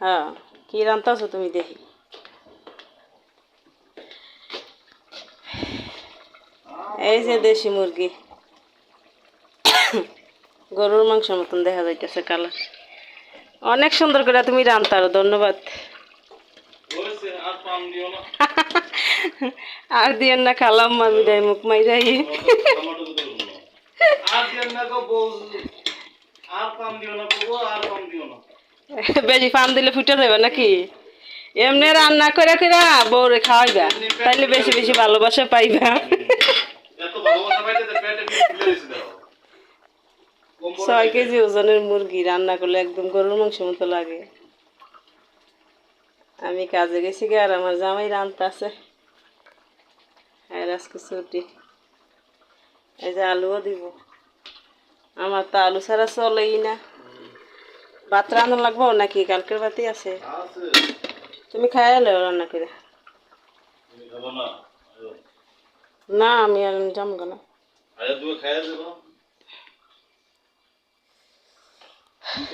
হ্যাঁ কি রান্তাছো তুমি দেখি এই যে দেশি মুরগি গরুর মাংস মতন দেখা যাইতেছে কালার অনেক সুন্দর করে তুমি রান্তারো ধন্যবাদ আর দিয়েন না খালাম আমি যাই মুখ মাইরাই বেশি ফান দিলে ফুটে যাবে নাকি এমনি রান্না করে করে বউরে খাওয়াইবা তাইলে বেশি বেশি ভালোবাসা পাইবা 6 কেজি ওজনের মুরগি রান্না করলে একদম গরুর মাংস মতো লাগে আমি কাজে গেছি গে আর আমার জামাই রান্তাছে আর আজকে ছুটি এই যে আলুও দিব আমার তো আলু ছাড়া চলেই না ভাত রান্না লাগবো নাকি কালকের ভাতই আছে তুমি খাইয়া লো রান্না করে না আমি আর যাবো না